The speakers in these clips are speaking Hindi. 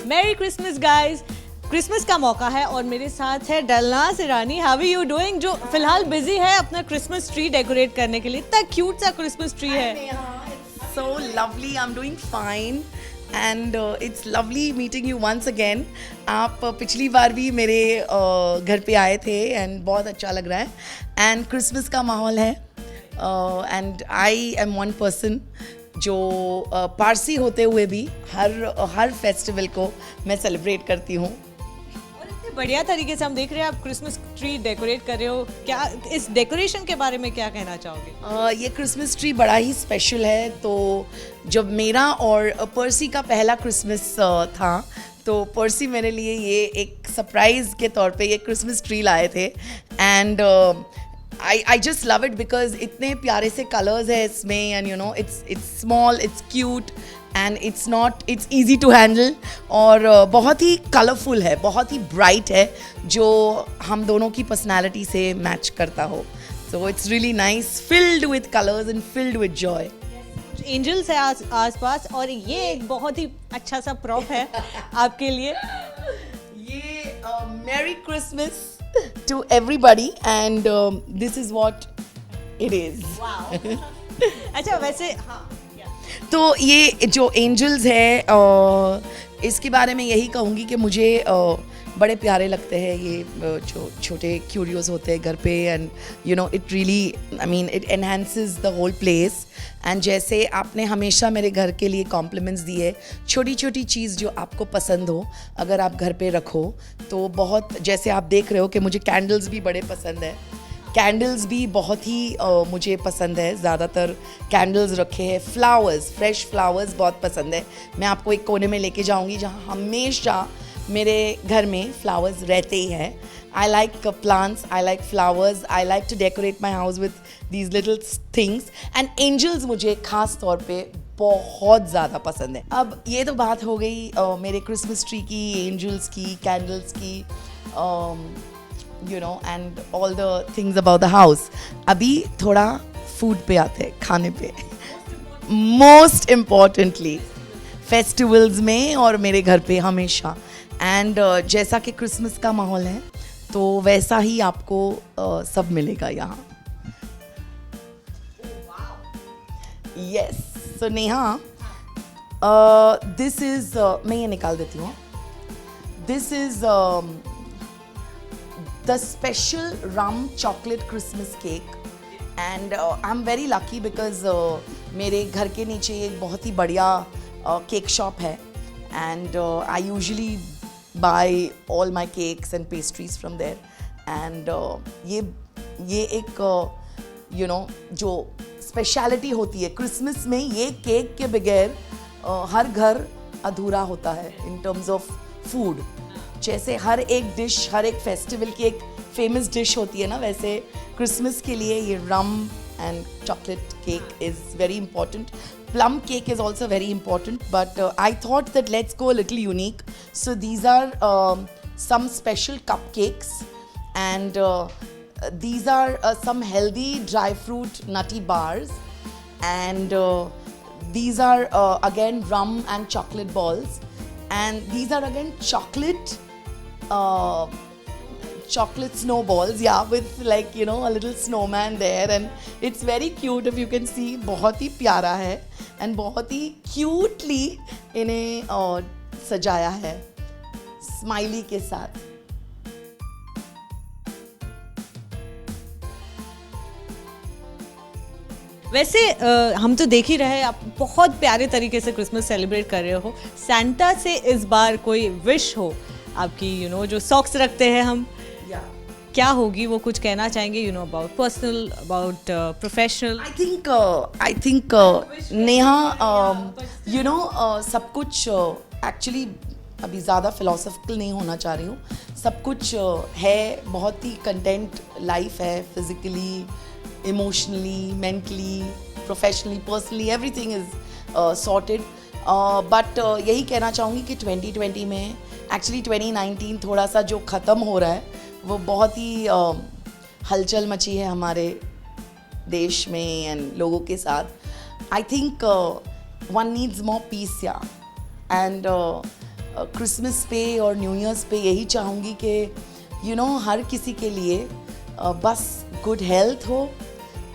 Merry Christmas guys. क्रिसमस का मौका है और मेरे साथ है Delnaaz Irani. How are you doing? जो फिलहाल बिजी है अपना क्रिसमस ट्री डेकोरेट करने के लिए। इतना क्यूट सा क्रिसमस ट्री है। So lovely, I'm doing fine and it's lovely meeting you once again. आप पिछली बार भी मेरे घर पे आए थे and बहुत अच्छा लग रहा है and क्रिसमस का माहौल है and I am one person जो पारसी होते हुए भी हर फेस्टिवल को मैं सेलिब्रेट करती हूँ। और इतने बढ़िया तरीके से हम देख रहे हैं आप क्रिसमस ट्री डेकोरेट कर रहे हो। क्या इस डेकोरेशन के बारे में क्या कहना चाहोगे? ये क्रिसमस ट्री बड़ा ही स्पेशल है। तो जब मेरा और पर्सी का पहला क्रिसमस था तो पर्सी मेरे लिए ये एक सरप्राइज के तौर पे ये क्रिसमस ट्री लाए थे and I just love it because इतने प्यारे से कलर्स है इसमें and you know it's small, it's cute and it's easy to handle और बहुत ही कलरफुल है, बहुत ही ब्राइट है जो हम दोनों की पर्सनालिटी से मैच करता हो। So it's really nice, filled with colors and filled with joy. Angels है आसपास और ये एक बहुत ही अच्छा सा प्रॉप है आपके लिए। ये Merry Christmas to everybody and this is what it is. अच्छा वैसे हाँ तो ये जो एंजल्स है इसके बारे में यही कहूँगी कि मुझे बड़े प्यारे लगते हैं ये जो छोटे क्यूरियोस होते हैं घर पे and you know it really I mean it enhances the whole place and जैसे आपने हमेशा मेरे घर के लिए कॉम्प्लीमेंट्स दिए, छोटी छोटी चीज़ जो आपको पसंद हो अगर आप घर पे रखो तो बहुत, जैसे आप देख रहे हो कि मुझे कैंडल्स भी बड़े पसंद है, कैंडल्स भी बहुत ही मुझे पसंद है, ज़्यादातर कैंडल्स रखे हैं, फ्लावर्स, फ्रेश फ्लावर्स बहुत पसंद है। मैं आपको एक कोने में लेके जाऊंगी जहाँ हमेशा मेरे घर में फ्लावर्स रहते ही हैं। I like plants, I like flowers, I like to decorate my house with these little things and angels मुझे ख़ास तौर पे बहुत ज़्यादा पसंद है। अब ये तो बात हो गई मेरे क्रिसमस ट्री की, एंजल्स की, कैंडल्स की, you know and all the things about the house. अभी थोड़ा फूड पे आते हैं, खाने पे। Most importantly फेस्टिवल्स में और मेरे घर पे हमेशा एंड जैसा कि क्रिसमस का माहौल है तो वैसा ही आपको सब मिलेगा यहाँ। Yes, so Neha this is मैं ये निकाल देती हूँ। This is the special rum chocolate Christmas cake and I'm very lucky because मेरे घर के नीचे एक बहुत ही बढ़िया केक शॉप है and I usually buy all my cakes and pastries from there and ये एक you know जो स्पेशलिटी होती है क्रिसमस में, ये केक के बगैर हर घर अधूरा होता है in terms of food। जैसे हर एक डिश, हर एक फेस्टिवल की एक फेमस डिश होती है ना, वैसे क्रिसमस के लिए ये rum and chocolate cake is very important. Plum cake is also very important but I thought that let's go little unique. So these are some special cupcakes and these are some healthy dry fruit nutty bars and these are again rum and chocolate balls and these are again chocolate snowballs, yeah, with like you know a little snowman there and it's very cute if you can see। बहुत ही प्यारा है and बहुत ही क्यूटली इन्हें सजाया है स्माइली के साथ। वैसे हम तो देख ही रहे हैं आप बहुत प्यारे तरीके से क्रिसमस सेलिब्रेट कर रहे हो। सैंटा से इस बार कोई विश हो आपकी, यू नो जो सॉक्स रखते हैं हम, क्या होगी वो कुछ कहना चाहेंगे, you know about personal, about professional? I think Neha you know सब कुछ एक्चुअली अभी ज़्यादा फिलोसफिकल नहीं होना चाह रही हूँ। सब कुछ है, बहुत ही कंटेंट लाइफ है, physically, emotionally, mentally, professionally, personally, everything is sorted. But यही कहना चाहूँगी कि 2020 में एक्चुअली 2019 थोड़ा सा जो ख़त्म हो रहा है वो बहुत ही हलचल मची है हमारे देश में एंड लोगों के साथ। I think one needs more peace yeah and Christmas पे और न्यू ईयर्स पे यही चाहूँगी कि हर किसी के लिए बस गुड हेल्थ हो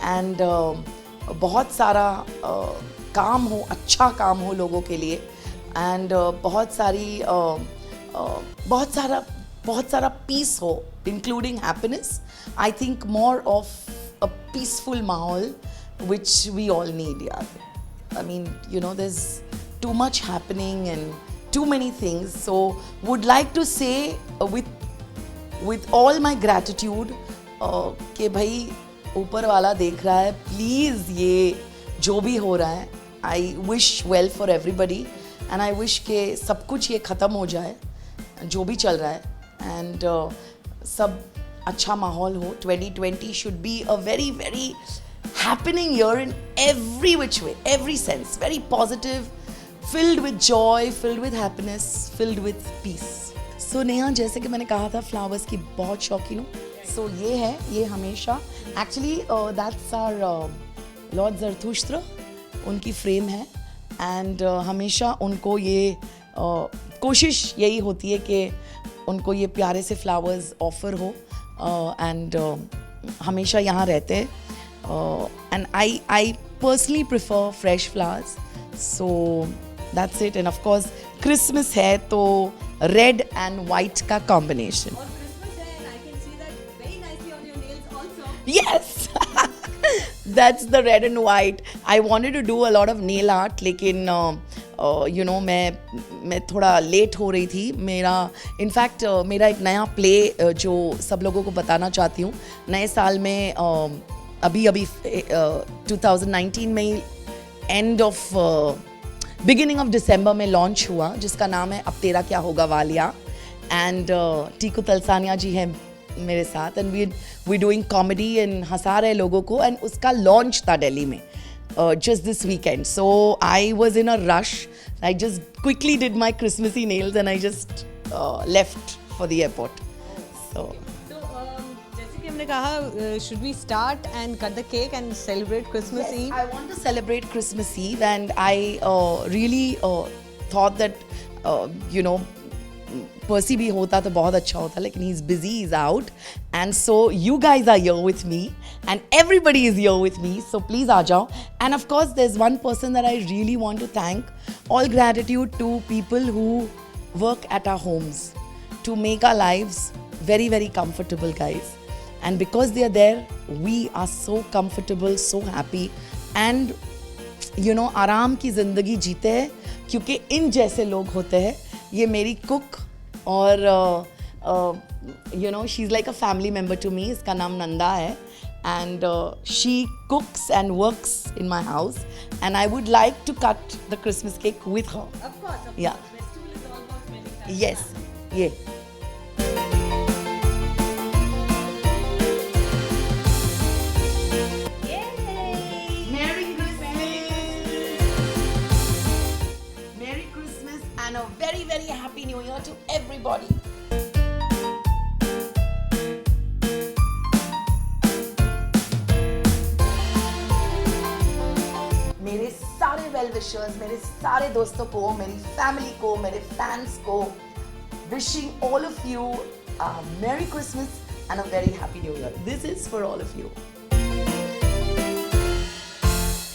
एंड बहुत सारा काम हो, अच्छा काम हो लोगों के लिए एंड बहुत सारा पीस हो including happiness. I think more of a peaceful माहौल which we all need. I mean, there's too much happening and too many things. So would like to say with all my gratitude कि भाई ऊपर वाला देख रहा है, प्लीज़ ये जो भी हो रहा है, I wish well for everybody and I wish के सब कुछ ये ख़त्म हो जाए जो भी चल रहा है एंड सब अच्छा माहौल हो. 2020 should be a very very happening year in every which way, every sense, very positive, filled with joy, filled with happiness, filled with peace. So Neha, जैसे कि मैंने कहा था फ्लावर्स की बहुत शौकीन हूँ. So ये हमेशा actually that's our लॉर्ड ज़रथुष्ट्र, उनकी फ्रेम है एंड हमेशा उनको ये कोशिश यही होती है कि उनको ये प्यारे से फ्लावर्स ऑफर हो एंड हमेशा यहाँ रहते हैं. And I personally prefer fresh flowers, so that's it. And of course Christmas है तो red and white का combination. और Christmas है and I can see that very nicely on your nails also. Yes. That's the red and white. I wanted to do a lot of nail art लेकिन मैं थोड़ा लेट हो रही थी. इनफैक्ट मेरा एक नया प्ले जो सब लोगों को बताना चाहती हूँ, नए साल में अभी 2019 में end of beginning of December में लॉन्च हुआ, जिसका नाम है अब तेरा क्या होगा वालिया एंड टीकू तलसानिया जी हैं मेरे साथ and we doing comedy and हंसा रहे लोगों को एंड उसका लॉन्च था दिल्ली में just this weekend. So I was in a rush. I just quickly did my Christmassy nails and I just left for the airport. So जैसे कि हमने कहा, should we start and cut the cake and celebrate Christmas Eve? I want to celebrate Christmas Eve and I really thought that पर्सी भी होता तो बहुत अच्छा होता, लेकिन he is busy, he is out and so you guys are here with me and everybody is here with me, so please aa jao. And of course there's one person that I really want to thank. All gratitude to people who work at our homes to make our lives very very comfortable, guys, and because they are there we are so comfortable, so happy and आराम की ज़िंदगी जीते हैं क्योंकि इन जैसे लोग होते हैं. ये मेरी कुक और she is like a family member to me. इसका नाम नंदा है and she cooks and works in my house and I would like to cut the Christmas cake with her. Yeah yes, ये and a very very happy new year to everybody. मेरे सारे वेल विशर्स, मेरे सारे दोस्तों को, मेरी फैमिली को, मेरे फैंस को, wishing all of you a Merry Christmas and a very happy new year. This is for all of you.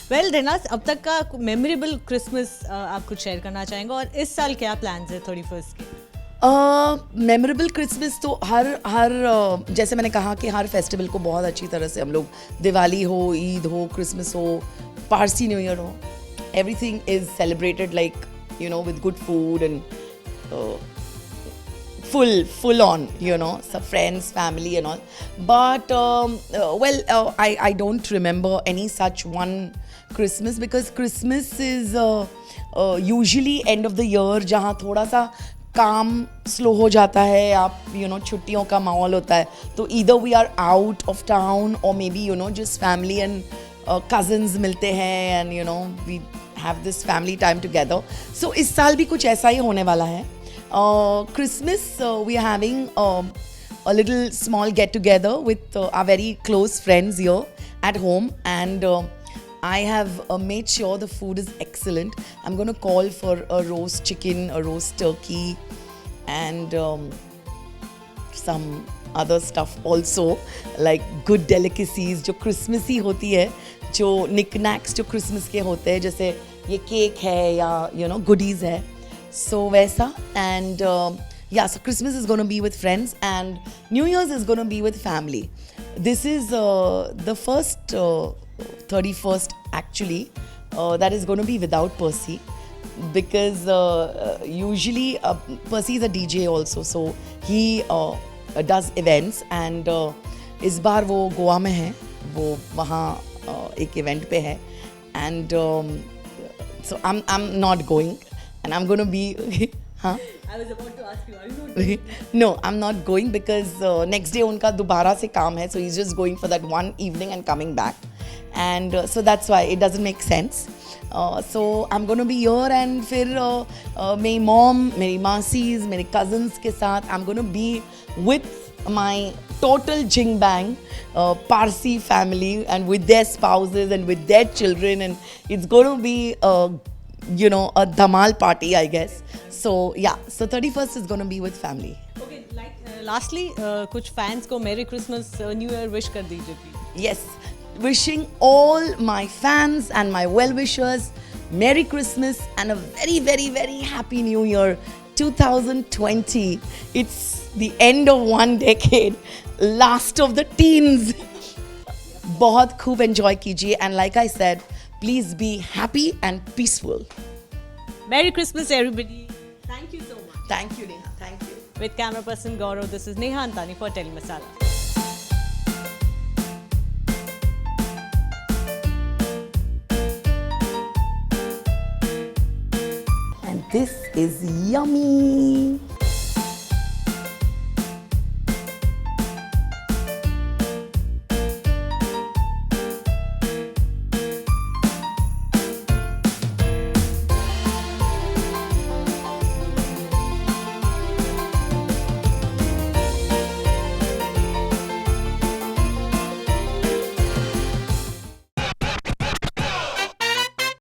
Well Renaz, अब तक का मेमोरेबल क्रिसमस आप कुछ शेयर करना चाहेंगे और इस साल क्या प्लान्स है 31st के? मेमोरेबल क्रिसमस तो हर जैसे मैंने कहा कि हर फेस्टिवल को बहुत अच्छी तरह से हम लोग, दिवाली हो, ईद हो, क्रिसमस हो, पारसी न्यू ईयर हो, everything is celebrated like with good food and full on, some friends, family and all. But I don't remember any such one Christmas because Christmas is usually end of the year जहाँ थोड़ा सा काम स्लो हो जाता है, आप छुट्टियों का माहौल होता है, तो either we are out of town or maybe just family and cousins मिलते हैं and we have this family time together. So इस साल भी कुछ ऐसा ही होने वाला है. Christmas we are having a little small get together with our very close friends here at home and I have made sure the food is excellent. I'm going to call for a roast chicken, a roast turkey, and some other stuff also, like good delicacies जो Christmassy होती है, जो knickknacks जो Christmas के होते हैं, जैसे ये cake है या you know goodies है, so वैसा. And yeah, so Christmas is going to be with friends and New Year's is going to be with family. This is the first 31st actually that is going to be without Percy, because usually Percy is a DJ also, so he does events, and इस बार वो गोवा में है, वो वहाँ एक event पे है, and so I'm not going, and I'm going to be huh? I was about to ask you, are you not going? No, I'm not going because next day उनका दोबारा से काम है, so he's just going for that one evening and coming back, and so that's why it doesn't make sense. So I'm going to be here, and फिर मेरी mom, मेरी मासीज, मेरे cousins के साथ I'm going to be with my total jing bang Parsi family, and with their spouses and with their children, and it's going to be you know a dhamal party, I guess. So yeah, so 31st is going to be with family. Okay, like lastly, कुछ fans को Merry Christmas, New Year wish कर दीजिए please. Yes, wishing all my fans and my well-wishers Merry Christmas and a very, very, very Happy New Year 2020. It's the end of one decade, last of the teens. बहुत खूब enjoy कीजिए, and like I said, please be happy and peaceful. Merry Christmas, everybody. Thank you so much. Thank you, Neha. Thank you. With camera person Gaurav, this is Neha Antani for Telemasala. And this is yummy.